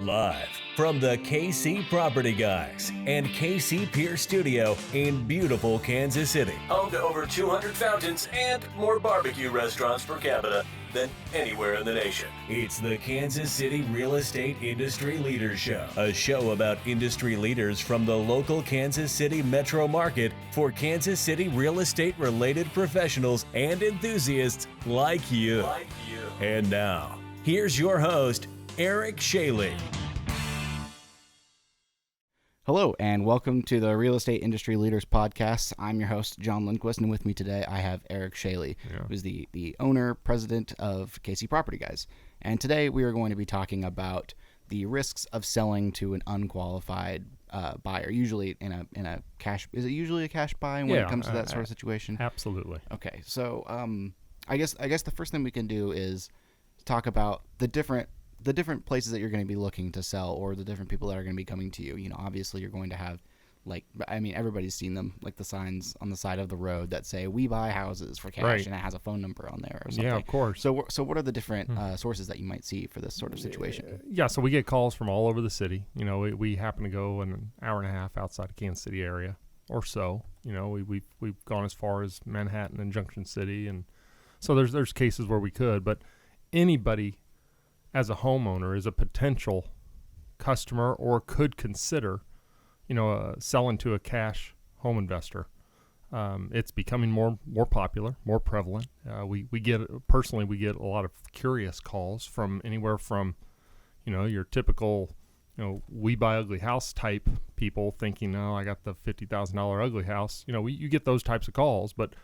Live from the KC Property Guys and KC Pier Studio in beautiful Kansas City. Home to over 200 fountains and more barbecue restaurants per capita than anywhere in the nation. It's the Kansas City Real Estate Industry Leaders Show, a show about industry leaders from the local Kansas City metro market for Kansas City real estate related professionals and enthusiasts like you. And now, here's your host, Eric Scheele. Hello, and welcome to the Real Estate Industry Leaders Podcast. I'm your host, John Lindquist, and with me today I have Eric Scheele, who's the owner, president of KC Property Guys. And today we are going to be talking about the risks of selling to an unqualified buyer, usually in a cash. Is it usually a cash buy when it comes to that sort of situation? Absolutely. Okay, so I guess the first thing we can do is talk about the different places that you're going to be looking to sell, or the different people that are going to be coming to you. You know, obviously you're going to have, everybody's seen them, like the signs on the side of the road that say, "We buy houses for cash," right, and it has a phone number on there or something. Yeah, of course. So what are the different sources that you might see for this sort of situation? Yeah, so we get calls from all over the city. You know, we happen to go an hour and a half outside of Kansas City area or so. You know, we've gone as far as Manhattan and Junction City, and so there's cases where we could, but anybody as a homeowner is a potential customer or could consider, selling to a cash home investor. It's becoming more popular, more prevalent. We get a lot of curious calls from anywhere from, your typical, we buy ugly house type people thinking, "Oh, I got the $50,000 ugly house." You get those types of calls, but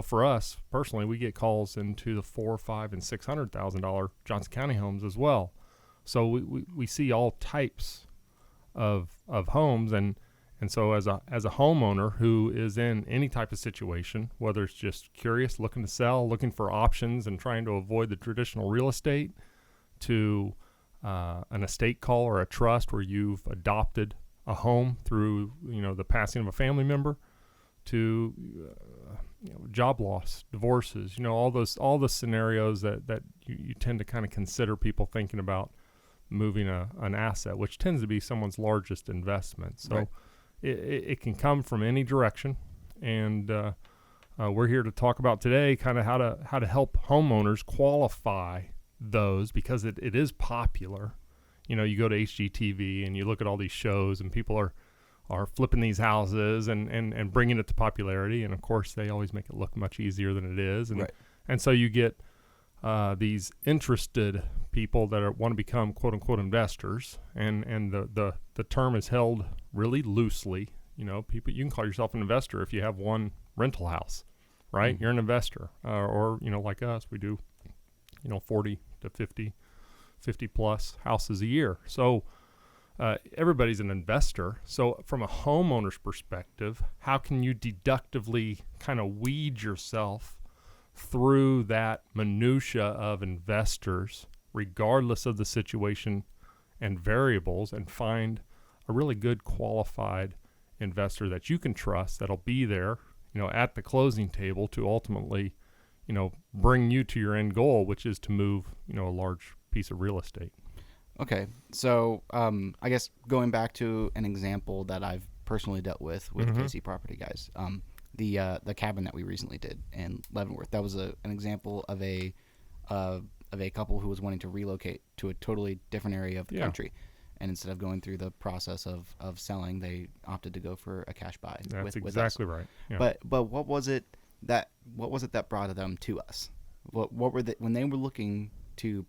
for us personally, we get calls into the $400,000, $500,000, and $600,000 Johnson County homes as well. So we see all types of homes, and so as a homeowner who is in any type of situation, whether it's just curious, looking to sell, looking for options, and trying to avoid the traditional real estate, to an estate call or a trust where you've adopted a home through the passing of a family member, to job loss, divorces, all the scenarios that you tend to kind of consider people thinking about moving an asset, which tends to be someone's largest investment. So right. It can come from any direction, and we're here to talk about today kind of how to help homeowners qualify those, because it is popular. You go to HGTV and you look at all these shows, and people are flipping these houses and bringing it to popularity. And of course they always make it look much easier than it is. And, right. and so you get these interested people that want to become quote unquote investors. And the term is held really loosely. People, you can call yourself an investor if you have one rental house, right? Mm-hmm. You're an investor, or like us, we do, 40 to 50 plus houses a year. So, everybody's an investor. So from a homeowner's perspective, how can you deductively kind of weed yourself through that minutia of investors, regardless of the situation and variables, and find a really good qualified investor that you can trust, that'll be there, at the closing table to ultimately, bring you to your end goal, which is to move, a large piece of real estate. Okay, so I guess going back to an example that I've personally dealt with mm-hmm. KC Property Guys, the cabin that we recently did in Leavenworth, that was an example of a couple who was wanting to relocate to a totally different area of the country, and instead of going through the process of selling, they opted to go for a cash buy. That's with exactly us. Right. Yeah. But what was it that brought them to us? What were they when they were looking to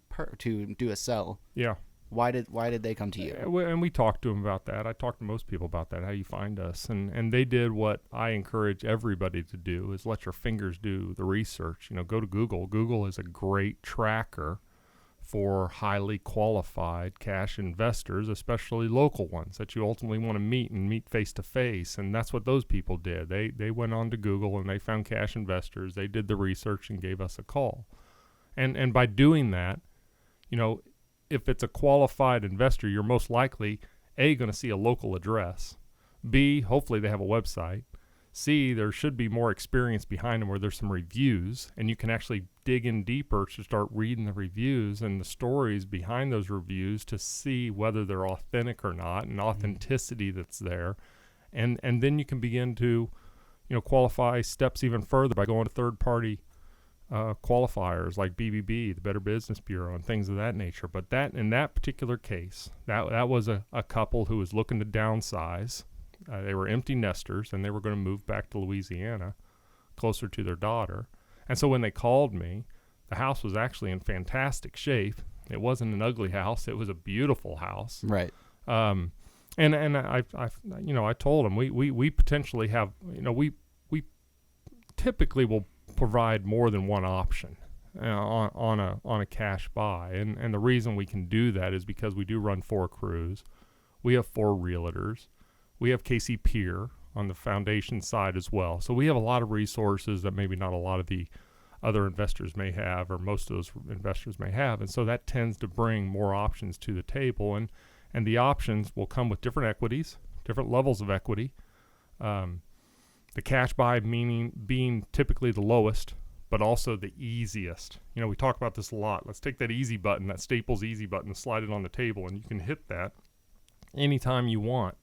do a sell? Yeah. Why did they come to you? And we talked to them about that. I talked to most people about that, how you find us. And they did what I encourage everybody to do, is let your fingers do the research. Go to Google. Google is a great tracker for highly qualified cash investors, especially local ones that you ultimately want to meet face to face. And that's what those people did. They went on to Google and they found cash investors. They did the research and gave us a call. And by doing that, if it's a qualified investor, you're most likely, A, going to see a local address. B, hopefully they have a website. C, there should be more experience behind them where there's some reviews, and you can actually dig in deeper to start reading the reviews and the stories behind those reviews to see whether they're authentic or not, and authenticity that's there. And then you can begin to, qualify steps even further by going to third-party qualifiers like BBB, the Better Business Bureau, and things of that nature. But that in that particular case, that was a couple who was looking to downsize. They were empty nesters, and they were going to move back to Louisiana, closer to their daughter. And so when they called me, the house was actually in fantastic shape. It wasn't an ugly house; it was a beautiful house. Right. And I told them we potentially have, we typically will provide more than one option on a cash buy, and the reason we can do that is because we do run 4 crews, we have 4 realtors, we have KC Peer on the foundation side as well, so we have a lot of resources that maybe not a lot of the other investors may have, or most of those investors may have, and so that tends to bring more options to the table, and the options will come with different equities, different levels of equity. The cash buy being typically the lowest, but also the easiest. We talk about this a lot. Let's take that easy button, that Staples easy button, and slide it on the table, and you can hit that anytime you want.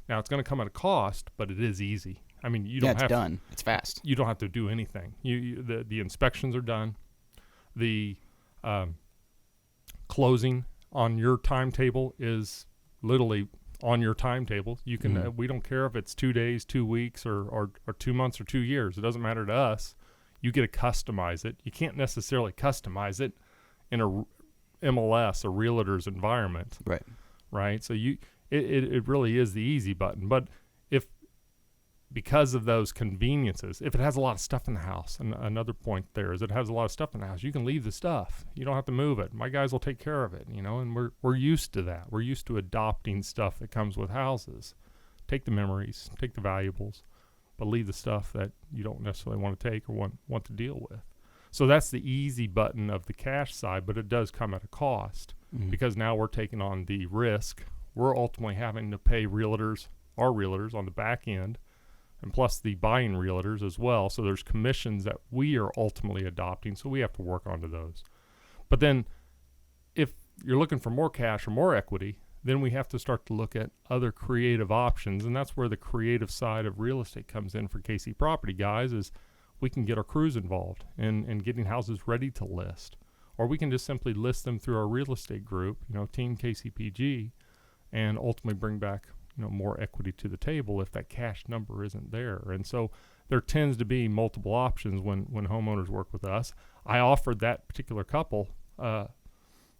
Now, it's going to come at a cost, but it is easy. I mean, you don't have it's done. It's fast. You don't have to do anything. The inspections are done. The closing on your timetable is literally on your timetable. You can we don't care if it's 2 days, 2 weeks, or 2 months or 2 years. It doesn't matter to us. You get to customize it. You can't necessarily customize it in a MLS, a realtor's environment. Right. So it really is the easy button. But because of those conveniences, if it has a lot of stuff in the house, and another point there is it has a lot of stuff in the house, you can leave the stuff. You don't have to move it. My guys will take care of it, and we're used to that. We're used to adopting stuff that comes with houses. Take the memories, take the valuables, but leave the stuff that you don't necessarily want to take or want to deal with. So that's the easy button of the cash side, but it does come at a cost because now we're taking on the risk. We're ultimately having to pay our realtors on the back end, and plus the buying realtors as well. So there's commissions that we are ultimately adopting, so we have to work onto those. But then if you're looking for more cash or more equity, then we have to start to look at other creative options, and that's where the creative side of real estate comes in for KC Property Guys, is we can get our crews involved in getting houses ready to list. Or we can just simply list them through our real estate group, Team KCPG, and ultimately bring back more equity to the table if that cash number isn't there. And so there tends to be multiple options when homeowners work with us. I offered that particular couple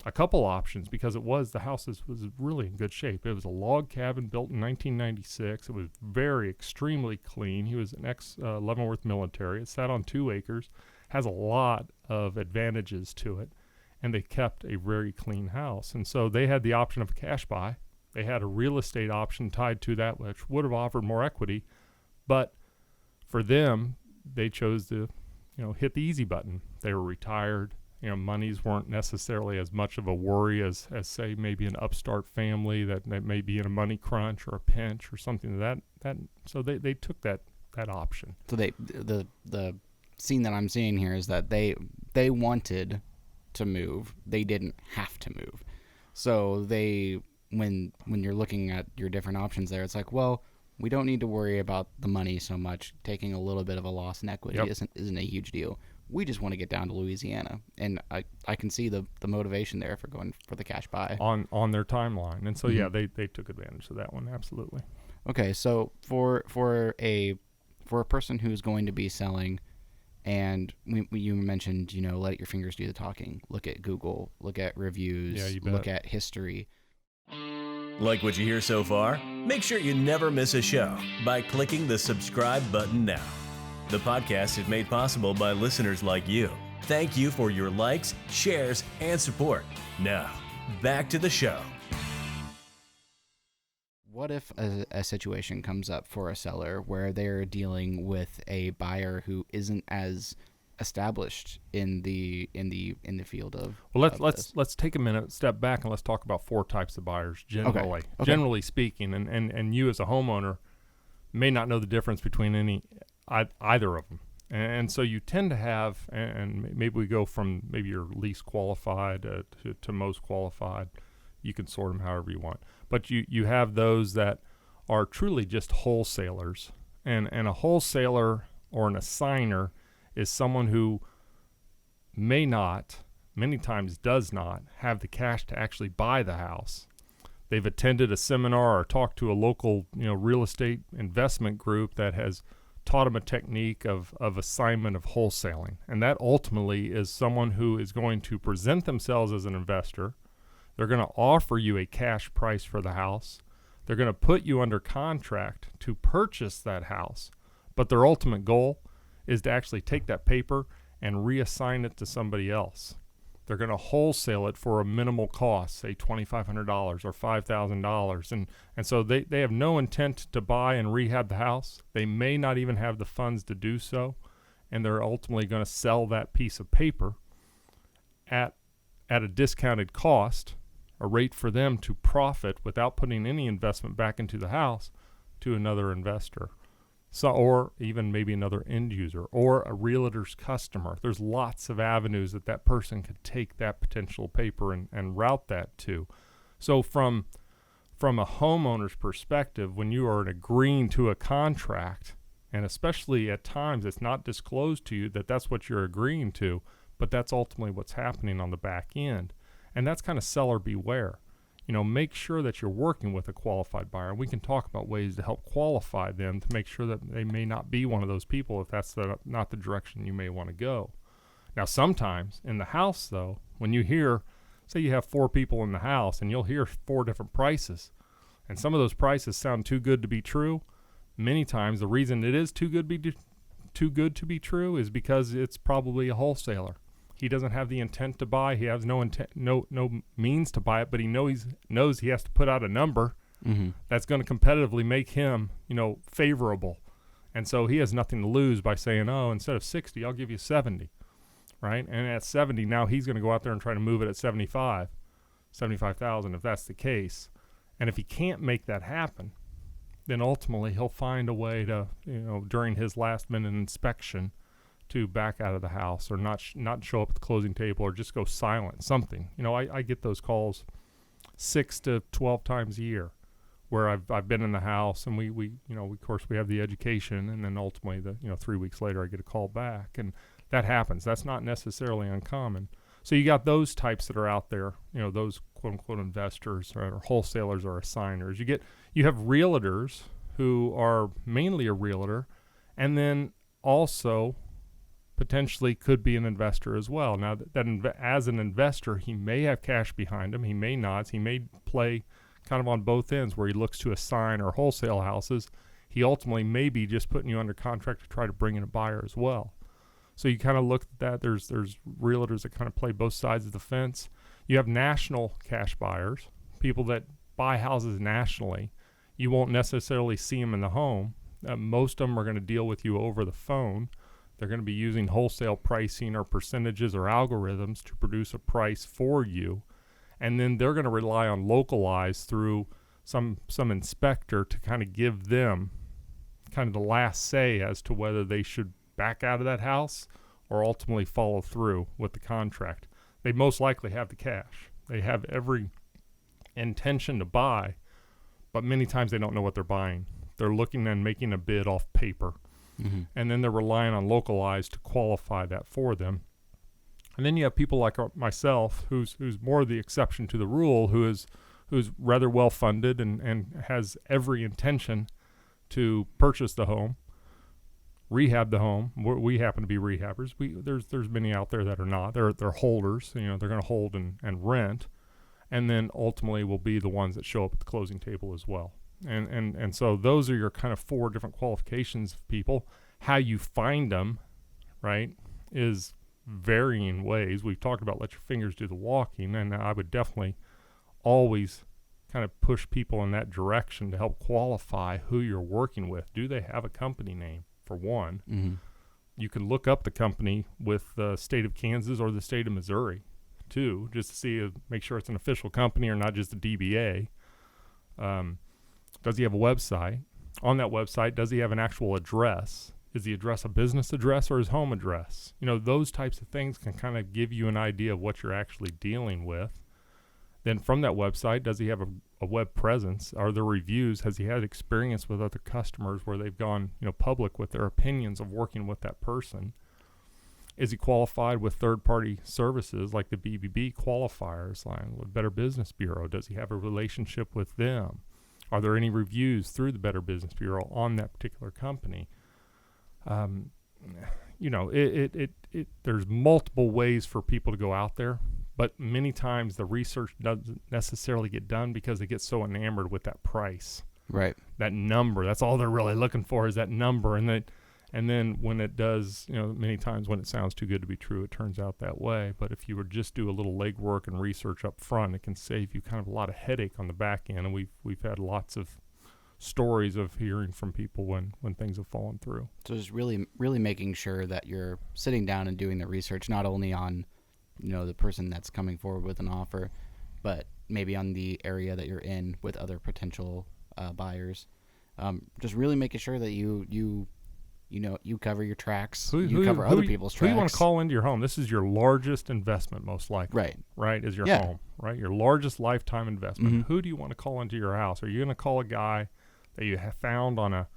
a couple options because the house was really in good shape. It was a log cabin built in 1996. It was very extremely clean. He was an ex-Leavenworth military. It sat on 2 acres, has a lot of advantages to it, and they kept a very clean house. And so they had the option of a cash buy. They had a real estate option tied to that, which would have offered more equity. But for them, they chose to, hit the easy button. They were retired. Monies weren't necessarily as much of a worry as say, maybe an upstart family that may be in a money crunch or a pinch or something that. So they took that option. So the scene that I'm seeing here is that they wanted to move. They didn't have to move. So when you're looking at your different options there, it's like, well, we don't need to worry about the money so much. Taking a little bit of a loss in equity isn't a huge deal. We just want to get down to Louisiana, and I can see the motivation there for going for the cash buy on their timeline. And so they took advantage of that one, absolutely. Okay, so for a person who's going to be selling, and you mentioned let your fingers do the talking. Look at Google, look at reviews, look at history. Like what you hear so far? Make sure you never miss a show by clicking the subscribe button now. The podcast is made possible by listeners like you. Thank you for your likes, shares, and support. Now, back to the show. What if a situation comes up for a seller where they're dealing with a buyer who isn't as established in the field of? Well, let's take a minute, step back, and let's talk about 4 types of buyers generally. Okay. Generally speaking, and you as a homeowner may not know the difference between either of them. And so you tend to have, and maybe we go from maybe you're least qualified to most qualified. You can sort them however you want. But you have those that are truly just wholesalers. And a wholesaler or an assigner is someone who may not, many times does not, have the cash to actually buy the house. They've attended a seminar or talked to a local, real estate investment group that has taught them a technique of assignment of wholesaling. And that ultimately is someone who is going to present themselves as an investor. They're going to offer you a cash price for the house. They're going to put you under contract to purchase that house. But their ultimate goal is to actually take that paper and reassign it to somebody else. They're going to wholesale it for a minimal cost, say $2,500 or $5,000. And so they have no intent to buy and rehab the house. They may not even have the funds to do so. And they're ultimately going to sell that piece of paper at a discounted cost, a rate for them to profit without putting any investment back into the house, to another investor. So, or even maybe another end user or a realtor's customer. There's lots of avenues that person could take that potential paper and route that to. So from a homeowner's perspective, when you are agreeing to a contract, and especially at times it's not disclosed to you that that's what you're agreeing to, but that's ultimately what's happening on the back end. And that's kind of seller beware. Make sure that you're working with a qualified buyer. And we can talk about ways to help qualify them to make sure that they may not be one of those people if that's not the direction you may want to go. Now, sometimes in the house, though, when you hear, say you have 4 people in the house and you'll hear 4 different prices, and some of those prices sound too good to be true, many times the reason it is too good to be true is because it's probably a wholesaler. He doesn't have the intent to buy. He has no means to buy it, but he knows he has to put out a number that's going to competitively make him, favorable. And so he has nothing to lose by saying, oh, instead of 60, I'll give you 70, right? And at 70, now he's going to go out there and try to move it at 75,000 if that's the case. And if he can't make that happen, then ultimately he'll find a way to, during his last minute inspection, to back out of the house or not show up at the closing table or just go silent, something. I get those calls 6 to 12 times a year where I've been in the house and we of course we have the education, and then ultimately 3 weeks later I get a call back, and that happens. That's not necessarily uncommon. So you got those types that are out there, those quote unquote investors or wholesalers or assigners. You have realtors who are mainly a realtor and then also potentially could be an investor as well. Now, as an investor, he may have cash behind him. He may not. He may play kind of on both ends where he looks to assign or wholesale houses. He ultimately may be just putting you under contract to try to bring in a buyer as well. So you kind of look at that. There's realtors that kind of play both sides of the fence. You have national cash buyers, people that buy houses nationally. You won't necessarily see them in the home. Most of them are going to deal with you over the phone. They're going to be using wholesale pricing or percentages or algorithms to produce a price for you. And then they're going to rely on localized through some inspector to kind of give them kind of the last say as to whether they should back out of that house or ultimately follow through with the contract. They most likely have the cash. They have every intention to buy, but many times they don't know what they're buying. They're looking and making a bid off paper. Mm-hmm. And then they're relying on localized to qualify that for them. And then you have people like myself, who's more the exception to the rule, who's rather well funded and has every intention to purchase the home, rehab the home. We happen to be rehabbers. There's many out there that are not. They're holders. They're going to hold and rent, and then ultimately will be the ones that show up at the closing table as well. And so those are your kind of 4 different qualifications of people. How you find them, right, is varying ways. We've talked about let your fingers do the walking, and I would definitely always kind of push people in that direction to help qualify who you're working with. Do they have a company name, for one? Mm-hmm. You can look up the company with the state of Kansas or the state of Missouri, too, just to see, make sure it's an official company or not just a DBA. Does he have a website? on that website, does he have an actual address? Is the address a business address or his home address? Those types of things can kind of give you an idea of what you're actually dealing with. Then from that website, does he have a web presence? Are there reviews? Has he had experience with other customers where they've gone, public with their opinions of working with that person? Is he qualified with third-party services like the BBB qualifiers, like with Better Business Bureau? Does he have a relationship with them? Are there any reviews through the Better Business Bureau on that particular company? There's multiple ways for people to go out there, but many times the research doesn't necessarily get done because they get so enamored with that price. Right. That number. That's all they're really looking for is that number. And then when it does, many times when it sounds too good to be true, it turns out that way. But if you would just do a little legwork and research up front, it can save you kind of a lot of headache on the back end. And we've had lots of stories of hearing from people when things have fallen through. So just really, really making sure that you're sitting down and doing the research, not only on, the person that's coming forward with an offer, but maybe on the area that you're in with other potential buyers. Just really making sure that you cover your tracks. You cover other people's tracks. Who you want to call into your home? This is your largest investment, most likely. Right. Right, is your home. Right, your largest lifetime investment. Mm-hmm. Who do you want to call into your house? Are you going to call a guy that you have found on a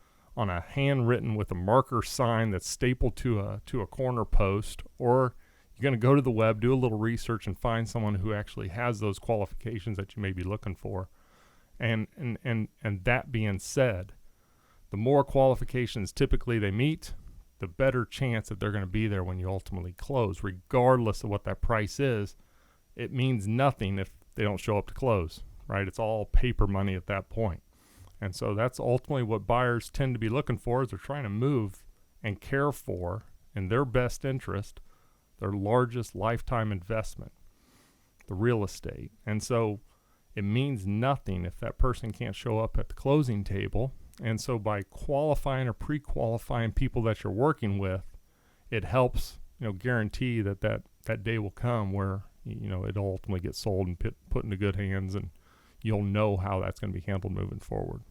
handwritten with a marker sign that's stapled to a corner post, or you're going to go to the web, do a little research, and find someone who actually has those qualifications that you may be looking for? And that being said, the more qualifications typically they meet, the better chance that they're going to be there when you ultimately close, regardless of what that price is. It means nothing if they don't show up to close, right? It's all paper money at that point. And so that's ultimately what buyers tend to be looking for, is they're trying to move and care for, in their best interest, their largest lifetime investment, the real estate. And so it means nothing if that person can't show up at the closing table. And so by qualifying or pre-qualifying people that you're working with, it helps, guarantee that day will come where, it'll ultimately get sold and put into good hands, and you'll know how that's going to be handled moving forward.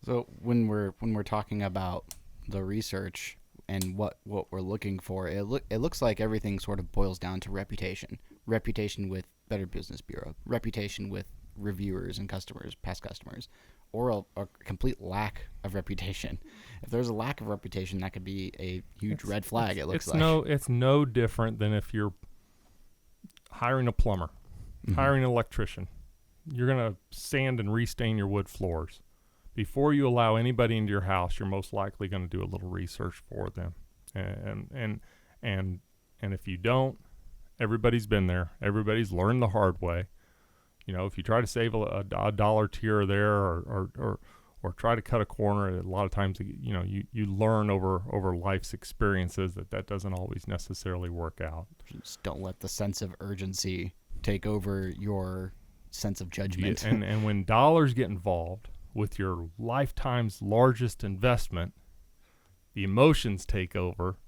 So when we're talking about the research and what we're looking for, it looks like everything sort of boils down to reputation with Better Business Bureau, reputation with reviewers and customers, past customers, or a complete lack of reputation. If there's a lack of reputation, that could be a huge red flag. It's no different than if you're hiring a plumber, mm-hmm. hiring an electrician. You're going to sand and restain your wood floors. Before you allow anybody into your house, you're most likely going to do a little research for them. And if you don't, everybody's been there. Everybody's learned the hard way. If you try to save a dollar here or there, or try to cut a corner, a lot of times, you learn over life's experiences that doesn't always necessarily work out. Just don't let the sense of urgency take over your sense of judgment. Yeah, and when dollars get involved with your lifetime's largest investment, the emotions take over,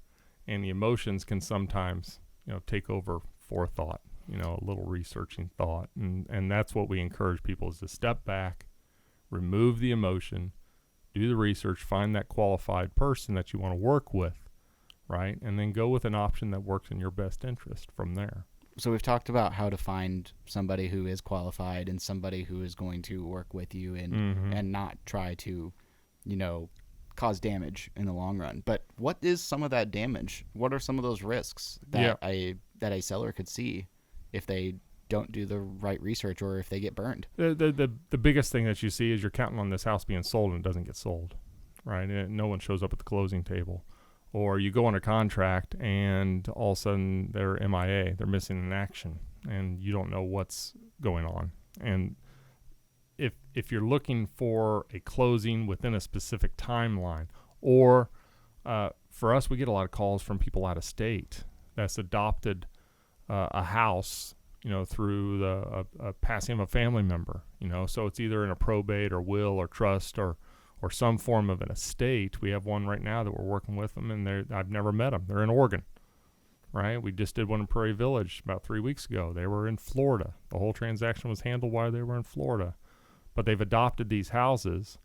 and the emotions can sometimes, take over forethought, a little researching thought. And that's what we encourage people, is to step back, remove the emotion, do the research, find that qualified person that you want to work with, right? And then go with an option that works in your best interest from there. So we've talked about how to find somebody who is qualified and somebody who is going to work with you and mm-hmm. and not try to, cause damage in the long run. But what is some of that damage? What are some of those risks that a seller could see if they don't do the right research, or if they get burned? The biggest thing that you see is you're counting on this house being sold and it doesn't get sold, right? And no one shows up at the closing table. Or you go on a contract and all of a sudden they're MIA, they're missing in action, and you don't know what's going on. And if you're looking for a closing within a specific timeline, or for us, we get a lot of calls from people out of state that's adopted a house, through the passing of a family member, so it's either in a probate or will or trust or some form of an estate. We have one right now that we're working with them, and I've never met them. They're in Oregon, right? We just did one in Prairie Village about 3 weeks ago. They were in Florida. The whole transaction was handled while they were in Florida. But they've adopted these houses,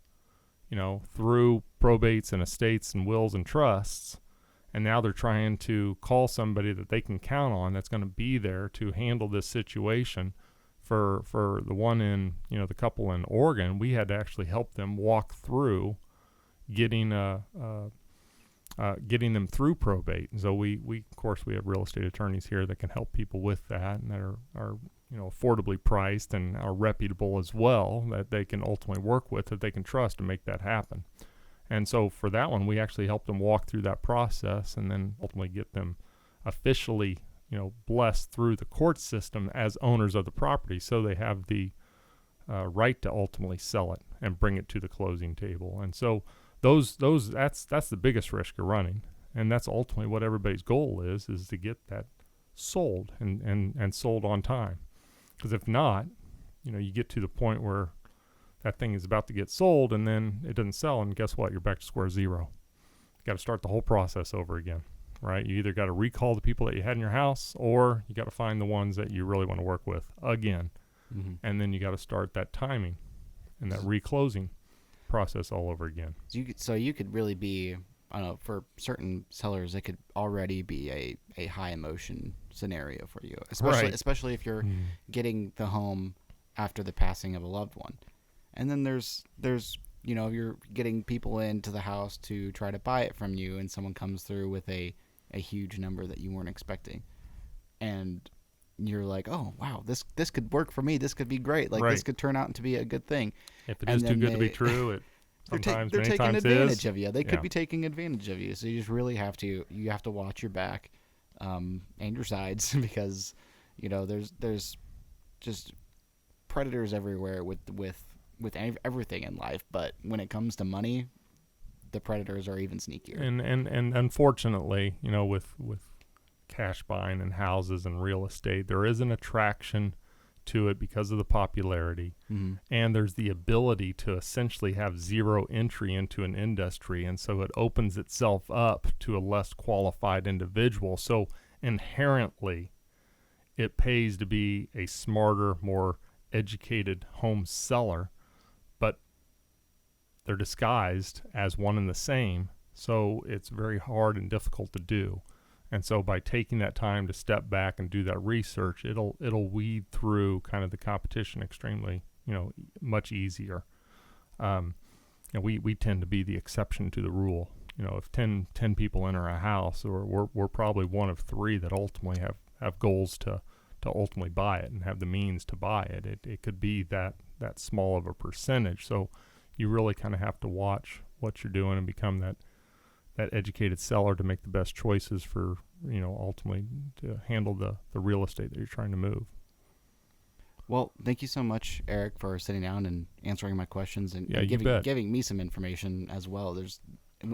through probates and estates and wills and trusts. And now they're trying to call somebody that they can count on that's going to be there to handle this situation. For the one in, the couple in Oregon, we had to actually help them walk through getting them through probate. And so we of course we have real estate attorneys here that can help people with that, and that are affordably priced and are reputable as well, that they can ultimately work with, that they can trust to make that happen. And so for that one, we actually helped them walk through that process and then ultimately get them officially blessed through the court system as owners of the property, so they have the right to ultimately sell it and bring it to the closing table. And so that's the biggest risk you're running, and that's ultimately what everybody's goal is to get that sold and sold on time. Because if not, you get to the point where that thing is about to get sold and then it doesn't sell, and guess what? You're back to square zero. You got to start the whole process over again. Right? You either got to recall the people that you had in your house, or you got to find the ones that you really want to work with again. Mm-hmm. And then you got to start that timing and that reclosing process all over again. So you could really be, I don't know, for certain sellers, it could already be a high emotion scenario for you, especially if you're getting the home after the passing of a loved one. And then there's you're getting people into the house to try to buy it from you, and someone comes through with a huge number that you weren't expecting, and you're like, oh wow, this could work for me, this could be great, this could turn out to be a good thing. If it is too good to be true, it sometimes they're many taking times advantage is. of you. They could be taking advantage of you, so you just really have to watch your back and your sides, because there's just predators everywhere with everything in life, but when it comes to money, the predators are even sneakier. And unfortunately, with cash buying and houses and real estate, there is an attraction to it because of the popularity. Mm-hmm. And there's the ability to essentially have zero entry into an industry, and so it opens itself up to a less qualified individual. So inherently, it pays to be a smarter, more educated home seller, but they're disguised as one and the same, so it's very hard and difficult to do. And so by taking that time to step back and do that research, it'll weed through kind of the competition extremely, much easier. We tend to be the exception to the rule. If 10 people enter a house, or we're probably one of three that ultimately have goals to ultimately buy it and have the means to buy it. It could be that small of a percentage. So you really kind of have to watch what you're doing and become that educated seller to make the best choices for, ultimately to handle the real estate that you're trying to move. Well, thank you so much, Eric, for sitting down and answering my questions and giving me some information as well. There's,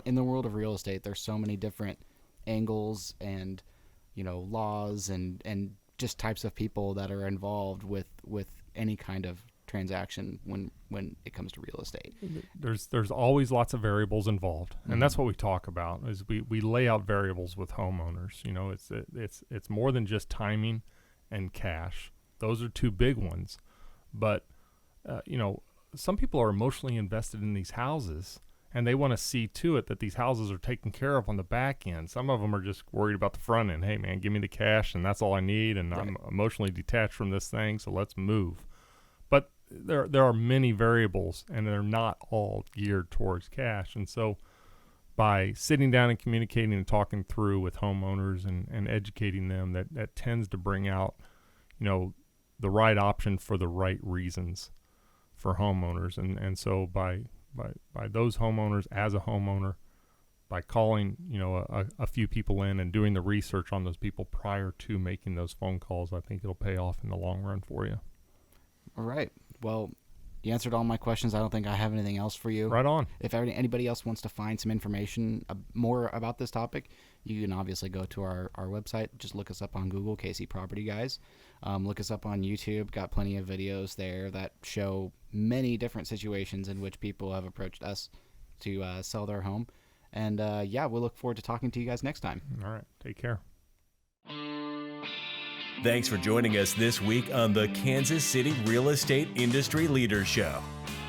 in the world of real estate, there's so many different angles and, laws and just types of people that are involved with any kind of transaction when it comes to real estate. There's always lots of variables involved, and that's what we talk about. Is we lay out variables with homeowners. It's more than just timing and cash. Those are two big ones, but some people are emotionally invested in these houses, and they want to see to it that these houses are taken care of on the back end. Some of them are just worried about the front end. Hey man, give me the cash and that's all I need, and right. I'm emotionally detached from this thing, so let's move. But there are many variables, and they're not all geared towards cash. And so by sitting down and communicating and talking through with homeowners and educating them, that tends to bring out, the right option for the right reasons for homeowners. And so by those homeowners, as a homeowner, by calling, a few people in and doing the research on those people prior to making those phone calls, I think it'll pay off in the long run for you. All right. Well, you answered all my questions. I don't think I have anything else for you. Right on. If anybody else wants to find some information more about this topic, you can obviously go to our website. Just look us up on Google, KC Property Guys. Look us up on YouTube. Got plenty of videos there that show many different situations in which people have approached us to sell their home. And we'll look forward to talking to you guys next time. All right. Take care. Thanks for joining us this week on the Kansas City Real Estate Industry Leaders Show.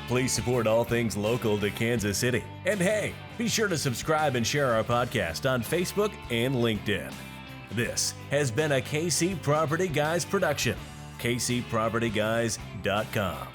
Please support all things local to Kansas City. And hey, be sure to subscribe and share our podcast on Facebook and LinkedIn. This has been a KC Property Guys production. KCPropertyGuys.com.